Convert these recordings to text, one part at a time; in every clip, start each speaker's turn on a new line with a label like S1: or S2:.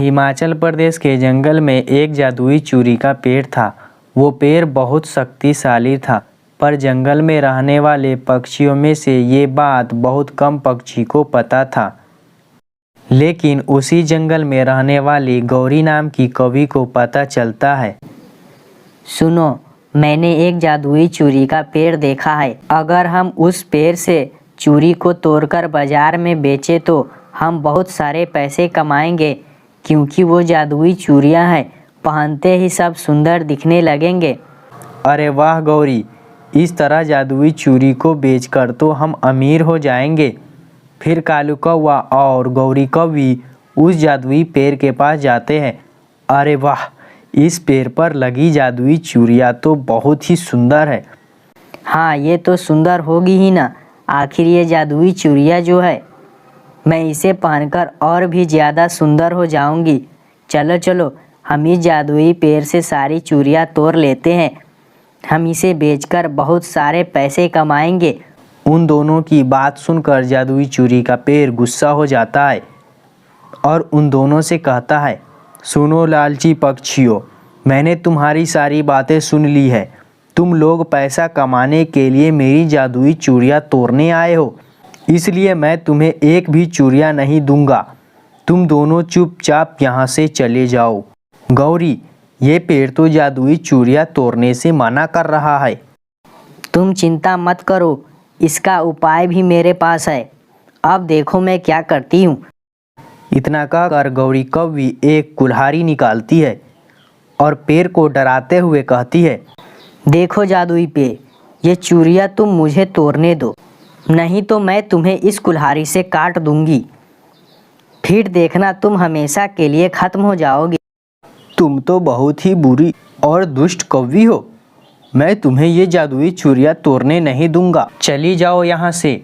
S1: हिमाचल प्रदेश के जंगल में एक जादुई चूड़ी का पेड़ था। वो पेड़ बहुत शक्तिशाली था, पर जंगल में रहने वाले पक्षियों में से ये बात बहुत कम पक्षी को पता था। लेकिन उसी जंगल में रहने वाली गौरी नाम की कवि को पता चलता है।
S2: सुनो, मैंने एक जादुई चूड़ी का पेड़ देखा है। अगर हम उस पेड़ से चूड़ी को तोड़कर बाजार में बेचें तो हम बहुत सारे पैसे कमाएंगे, क्योंकि वो जादुई चूड़ियाँ हैं, पहनते ही सब सुंदर दिखने लगेंगे।
S1: अरे वाह गौरी, इस तरह जादुई चूड़ी को बेचकर तो हम अमीर हो जाएंगे। फिर कालू कौवा और गौरी कौवी उस जादुई पेड़ के पास जाते हैं। अरे वाह, इस पेड़ पर लगी जादुई चूड़ियाँ तो बहुत ही सुंदर है।
S2: हाँ, ये तो सुंदर होगी ही ना। आखिर ये जादुई चूड़ियाँ जो है, मैं इसे पहनकर और भी ज़्यादा सुंदर हो जाऊंगी। चलो चलो, हम इस जादुई पेड़ से सारी चूड़ियाँ तोड़ लेते हैं। हम इसे बेचकर बहुत सारे पैसे कमाएंगे।
S1: उन दोनों की बात सुनकर जादुई चूड़ी का पेड़ गुस्सा हो जाता है और उन दोनों से कहता है, सुनो लालची पक्षियों, मैंने तुम्हारी सारी बातें सुन ली है। तुम लोग पैसा कमाने के लिए मेरी जादुई चूड़ियाँ तोड़ने आए हो, इसलिए मैं तुम्हें एक भी चूड़ियाँ नहीं दूंगा। तुम दोनों चुपचाप यहाँ से चले जाओ। गौरी, ये पेड़ तो जादुई चूड़ियाँ तोड़ने से मना कर रहा है।
S2: तुम चिंता मत करो, इसका उपाय भी मेरे पास है। अब देखो मैं क्या करती हूँ।
S1: इतना कहकर गौरी कौवी एक कुल्हाड़ी निकालती है और पेड़ को डराते हुए कहती है,
S2: देखो जादुई पेड़, ये चूड़ियाँ तुम मुझे तोड़ने दो, नहीं तो मैं तुम्हें इस कुल्हाड़ी से काट दूंगी। फिर देखना, तुम हमेशा के लिए ख़त्म हो जाओगे।
S1: तुम तो बहुत ही बुरी और दुष्ट कौवी हो। मैं तुम्हें ये जादुई चूड़ियाँ तोड़ने नहीं दूंगा। चली जाओ यहाँ से।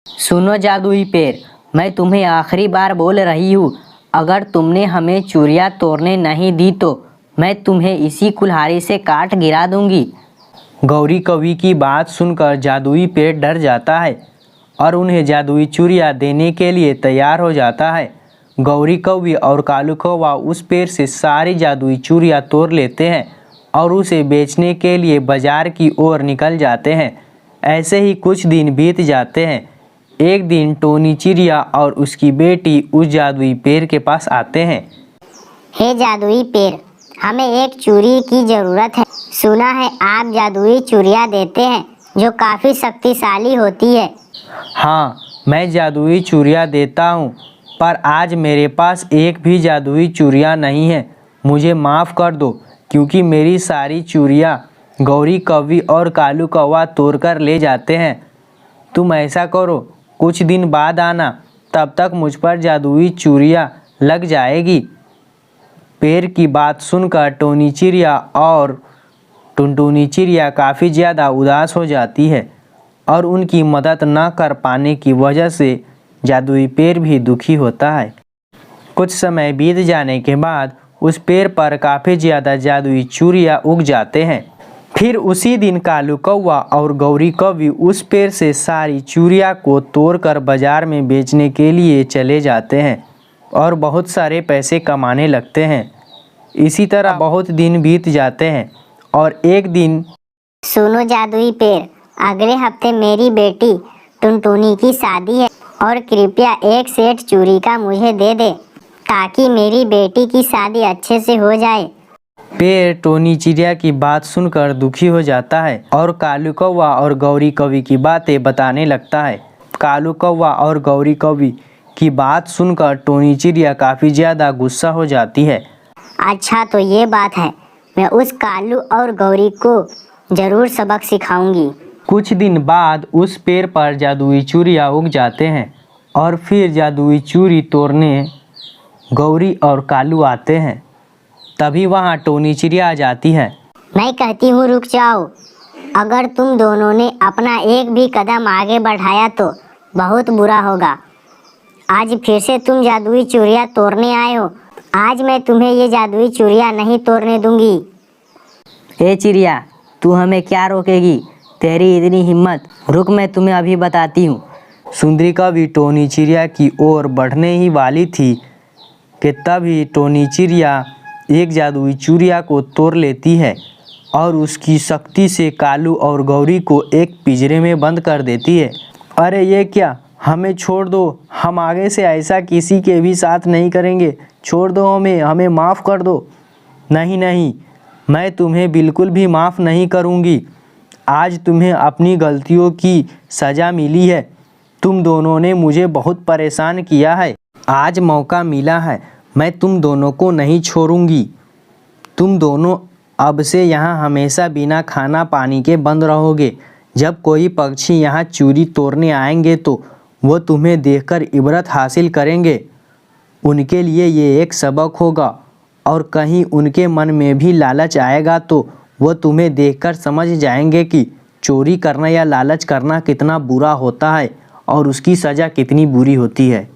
S2: सुनो जादुई पेड़, मैं तुम्हें आखिरी बार बोल रही हूँ, अगर तुमने हमें चूड़ियाँ तोड़ने नहीं दी तो मैं तुम्हें इसी कुल्हाड़ी से काट गिरा दूंगी।
S1: गौरी कवि की बात सुनकर जादुई पेड़ डर जाता है और उन्हें जादुई चूड़ियाँ देने के लिए तैयार हो जाता है। गौरी कौवी और कालू कौवा उस पेड़ से सारी जादुई चूड़ियाँ तोड़ लेते हैं और उसे बेचने के लिए बाजार की ओर निकल जाते हैं। ऐसे ही कुछ दिन बीत जाते हैं। एक दिन टोनी चिड़िया और उसकी बेटी उस जादुई पेड़ के पास आते हैं।
S3: हे जादुई पेड़, हमें एक चूड़ी की ज़रूरत है। सुना है आप जादुई चूड़ियाँ देते हैं जो काफ़ी शक्तिशाली होती है।
S1: हाँ, मैं जादुई चूड़ियाँ देता हूँ, पर आज मेरे पास एक भी जादुई चूड़ियाँ नहीं है। मुझे माफ़ कर दो, क्योंकि मेरी सारी चूड़ियाँ गौरी कौवी और कालू कौवा तोड़कर ले जाते हैं। तुम ऐसा करो, कुछ दिन बाद आना, तब तक मुझ पर जादुई चूड़ियाँ लग जाएगी। पेड़ की बात सुनकर टोनी चिड़िया और टुनटुनी चिड़िया काफ़ी ज़्यादा उदास हो जाती है और उनकी मदद न कर पाने की वजह से जादुई पेड़ भी दुखी होता है। कुछ समय बीत जाने के बाद उस पेड़ पर काफ़ी ज़्यादा जादुई चूड़ियाँ उग जाते हैं। फिर उसी दिन कालू कौवा और गौरी कौवी उस पेड़ से सारी चूड़ियाँ को तोड़कर बाजार में बेचने के लिए चले जाते हैं और बहुत सारे पैसे कमाने लगते हैं। इसी तरह बहुत दिन बीत जाते हैं और एक दिन,
S3: सुनो जादुई पेड़, अगले हफ्ते मेरी बेटी टुनटुनी की शादी है और कृपया एक सेट चूड़ी का मुझे दे दे, ताकि मेरी बेटी की शादी अच्छे से हो जाए।
S1: पेड़ टोनी चिड़िया की बात सुनकर दुखी हो जाता है और कालू कौवा और गौरी कौवी की बातें बताने लगता है। कालू कौवा और गौरी कौवी की बात सुनकर टोनी चिड़िया काफ़ी ज़्यादा गुस्सा हो जाती है।
S3: अच्छा, तो ये बात है, मैं उस कालू और गौरी को ज़रूर सबक सिखाऊंगी।
S1: कुछ दिन बाद उस पेड़ पर जादुई चूड़ियाँ उग जाते हैं और फिर जादुई चूड़ी तोड़ने गौरी और कालू आते हैं। तभी वहाँ टोनी चिड़िया आ जाती है।
S3: मैं कहती हूँ रुक जाओ, अगर तुम दोनों ने अपना एक भी कदम आगे बढ़ाया तो बहुत बुरा होगा। आज फिर से तुम जादुई चूड़ियाँ तोड़ने आए हो। आज मैं तुम्हें ये जादुई चूड़ियाँ नहीं तोड़ने दूंगी।
S2: ए चिड़िया, तू हमें क्या रोकेगी? तेरी इतनी हिम्मत, रुक मैं तुम्हें अभी बताती हूँ।
S1: सुंदरी कवि टोनी चिड़िया की ओर बढ़ने ही वाली थी कि तभी टोनी चिड़िया एक जादुई चूड़िया को तोड़ लेती है और उसकी शक्ति से कालू और गौरी को एक पिंजरे में बंद कर देती है। अरे ये क्या, हमें छोड़ दो, हम आगे से ऐसा किसी के भी साथ नहीं करेंगे, छोड़ दो हमें माफ़ कर दो। नहीं नहीं, मैं तुम्हें बिल्कुल भी माफ़ नहीं करूँगी। आज तुम्हें अपनी गलतियों की सज़ा मिली है। तुम दोनों ने मुझे बहुत परेशान किया है। आज मौका मिला है, मैं तुम दोनों को नहीं छोड़ूंगी। तुम दोनों अब से यहाँ हमेशा बिना खाना पानी के बंद रहोगे। जब कोई पक्षी यहाँ चूड़ी तोड़ने आएंगे तो वो तुम्हें देखकर इबरत हासिल करेंगे। उनके लिए ये एक सबक होगा और कहीं उनके मन में भी लालच आएगा तो वो तुम्हें देखकर समझ जाएंगे कि चोरी करना या लालच करना कितना बुरा होता है और उसकी सज़ा कितनी बुरी होती है।